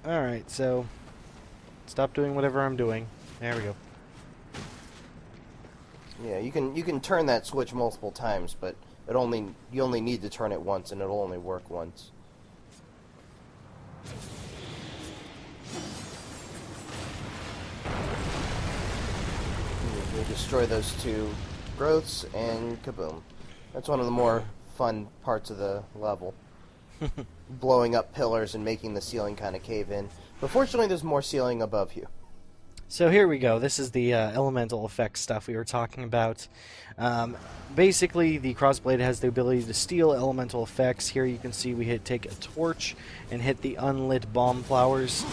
Alright, so stop doing whatever I'm doing. There we go. Yeah, you can turn that switch multiple times, but you only need to turn it once, and it'll only work once. You destroy those two growths, and kaboom. That's one of the more fun parts of the level. Blowing up pillars and making the ceiling kind of cave in. But fortunately, there's more ceiling above you. So here we go. This is the elemental effects stuff we were talking about. Basically, the crossblade has the ability to steal elemental effects. Here you can see we take a torch and hit the unlit bomb flowers.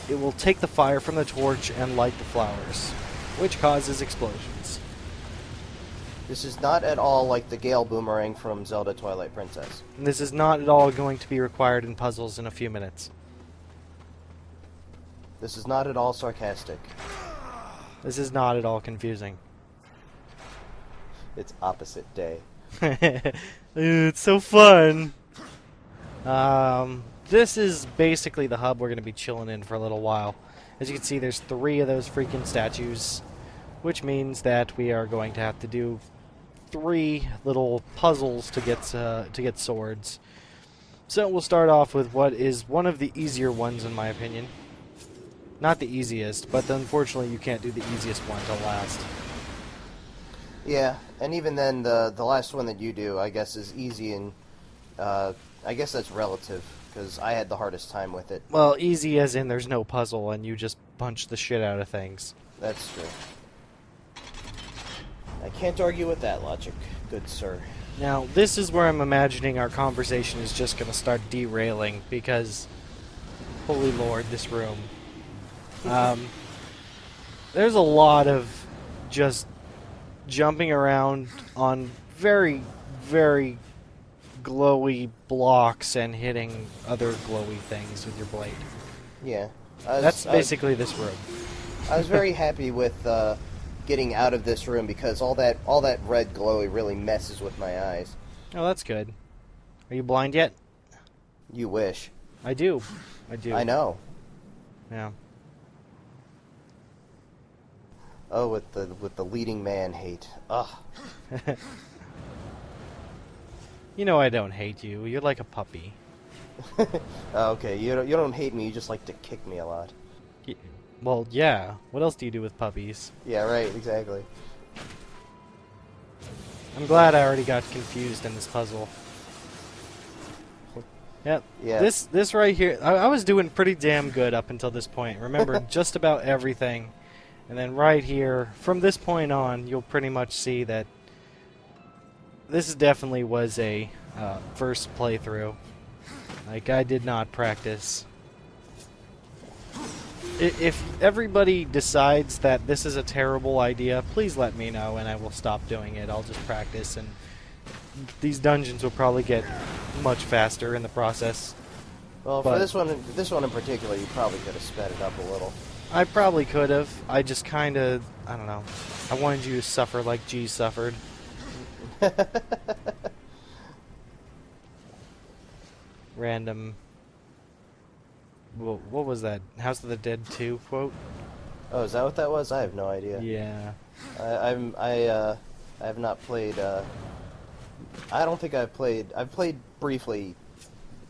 It will take the fire from the torch and light the flowers, which causes explosions. This is not at all like the Gale Boomerang from Zelda Twilight Princess. And this is not at all going to be required in puzzles in a few minutes. This is not at all sarcastic. This is not at all confusing. It's opposite day. It's so fun. This is basically the hub we're going to be chilling in for a little while. As you can see, there's 3 of those freaking statues, which means that we are going to have to do 3 little puzzles to get swords. So we'll start off with what is one of the easier ones, in my opinion. Not the easiest, but unfortunately you can't do the easiest one to last. Yeah, and even then, the last one that you do, I guess, is easy, and I guess that's relative, because I had the hardest time with it. Well, easy as in there's no puzzle, and you just punch the shit out of things. That's true. I can't argue with that logic, good sir. Now, this is where I'm imagining our conversation is just going to start derailing, because, holy lord, this room. There's a lot of just jumping around on very, very glowy blocks and hitting other glowy things with your blade. Yeah. That's basically this room. I was very happy with getting out of this room because all that red glowy really messes with my eyes. Oh, that's good. Are you blind yet? You wish. I do. I do. I know. Yeah. Oh, with the leading man hate. Ugh. You know I don't hate you. You're like a puppy. Okay, you don't hate me. You just like to kick me a lot. Well, yeah. What else do you do with puppies? Yeah, right. Exactly. I'm glad I already got confused in this puzzle. Yep. Yeah. This right here, I was doing pretty damn good up until this point. Remember just about everything. And then right here, from this point on, you'll pretty much see that this definitely was a first playthrough. Like, I did not practice. If everybody decides that this is a terrible idea, please let me know and I will stop doing it. I'll just practice, and these dungeons will probably get much faster in the process. Well, for this one in particular, you probably could have sped it up a little. I probably could have. I just kind of, I don't know. I wanted you to suffer like G suffered. Random. Well, what was that? House of the Dead 2 quote? Oh, is that what that was? I have no idea. Yeah. I have not played. I don't think I've played. I've played briefly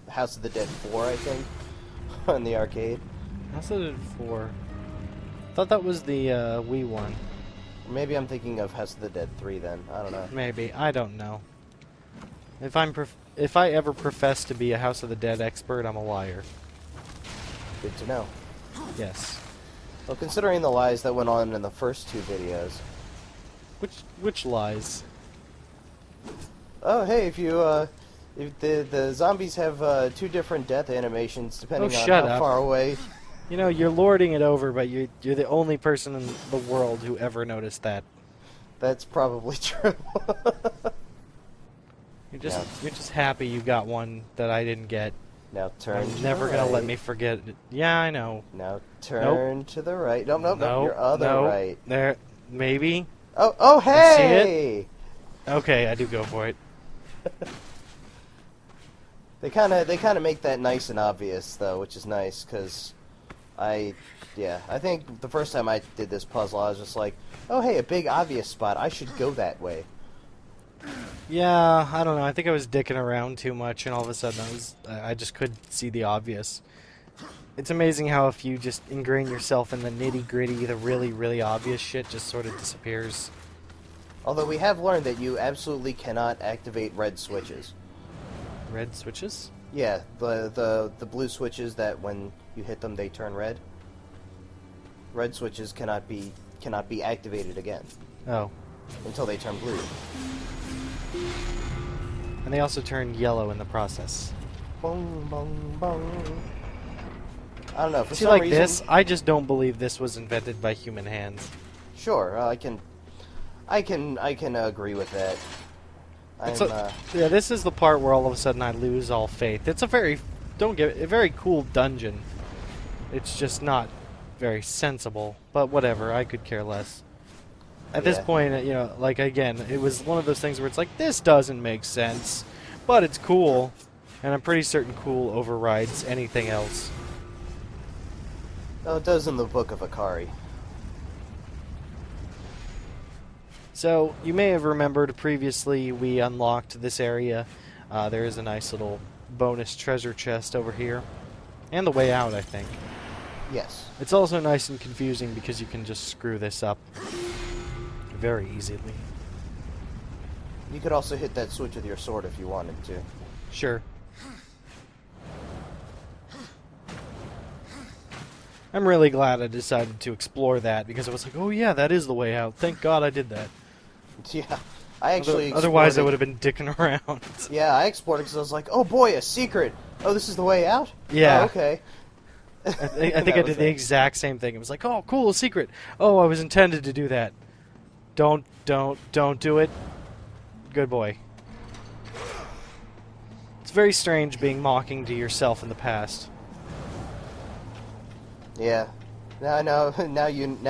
House of the Dead 4, I think, on the arcade. House of the Dead 4. I thought that was the Wii one. Maybe I'm thinking of House of the Dead 3 then. I don't know. Maybe. I don't know. If I ever profess to be a House of the Dead expert, I'm a liar. Good to know. Yes. Well, considering the lies that went on in the first 2 videos. Which lies? Oh, hey, if the zombies have 2 different death animations depending on how far away. You know, you're lording it over, but you're the only person in the world who ever noticed that. That's probably true. You're just happy you got one that I didn't get. Now turn. You're never gonna let me forget it. Yeah, I know. Now turn to the right. Nope, your other right. There, maybe. Oh, hey! See it? Okay, I do go for it. They kind of make that nice and obvious though, which is nice because Yeah, I think the first time I did this puzzle, I was just like, oh hey, a big obvious spot, I should go that way. Yeah, I don't know. I think I was dicking around too much, and all of a sudden I just couldn't see the obvious. It's amazing how if you just ingrain yourself in the nitty-gritty, the really, really obvious shit just sort of disappears. Although we have learned that you absolutely cannot activate red switches. Red switches? Yeah, the blue switches that when you hit them they turn red. Red switches cannot be activated again. Oh. Until they turn blue. And they also turn yellow in the process. Boom, boom, boom. I don't know. For See, some like reason, this, I just don't believe this was invented by human hands. Sure, I can agree with that. Yeah, this is the part where all of a sudden I lose all faith. It's a very cool dungeon. It's just not very sensible, but whatever. I could care less. At this point, you know, like again, it was one of those things where it's like this doesn't make sense, but it's cool, and I'm pretty certain cool overrides anything else. Oh, it does in the Book of Akari. So, you may have remembered previously we unlocked this area. There is a nice little bonus treasure chest over here. And the way out, I think. Yes. It's also nice and confusing because you can just screw this up very easily. You could also hit that switch with your sword if you wanted to. Sure. I'm really glad I decided to explore that because I was like, oh yeah, that is the way out. Thank God I did that. Yeah, I actually. Otherwise, I would have been dicking around. Yeah, I explored it because I was like, "Oh boy, a secret! Oh, this is the way out." Yeah. Oh, okay. I think I did the exact same thing. It was like, "Oh, cool, a secret. Oh, I was intended to do that. Don't do it. Good boy." It's very strange being mocking to yourself in the past. Yeah. Now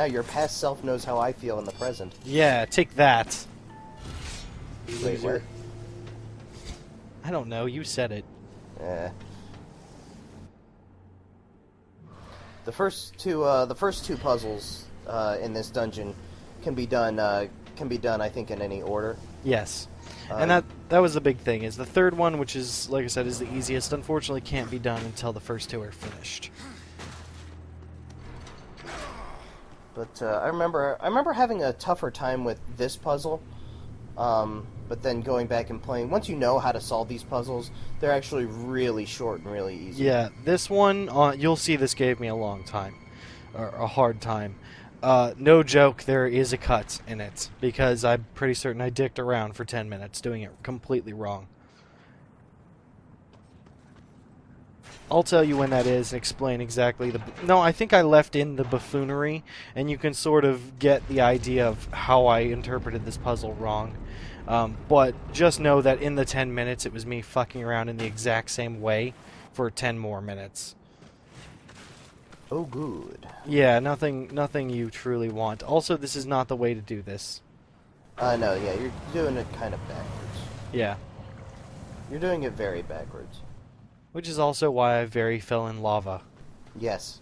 your past self knows how I feel in the present. Yeah, take that. Wait, where? I don't know. You said it. The first two puzzles in this dungeon can be done. I think, in any order. Yes, and that was the big thing. Is the third one, which is, like I said, is the easiest. Unfortunately, can't be done until the first two are finished. But I remember having a tougher time with this puzzle. But then going back and playing, once you know how to solve these puzzles, they're actually really short and really easy. Yeah, this one, you'll see this gave me a long time, or a hard time. No joke, there is a cut in it, because I'm pretty certain I dicked around for 10 minutes doing it completely wrong. I'll tell you when that is and explain exactly the... No, I think I left in the buffoonery, and you can sort of get the idea of how I interpreted this puzzle wrong. But just know that in the 10 minutes, it was me fucking around in the exact same way for 10 more minutes. Oh, good. Yeah, nothing you truly want. Also, this is not the way to do this. No, yeah, you're doing it kind of backwards. Yeah. You're doing it very backwards. Which is also why I very fell in lava. Yes.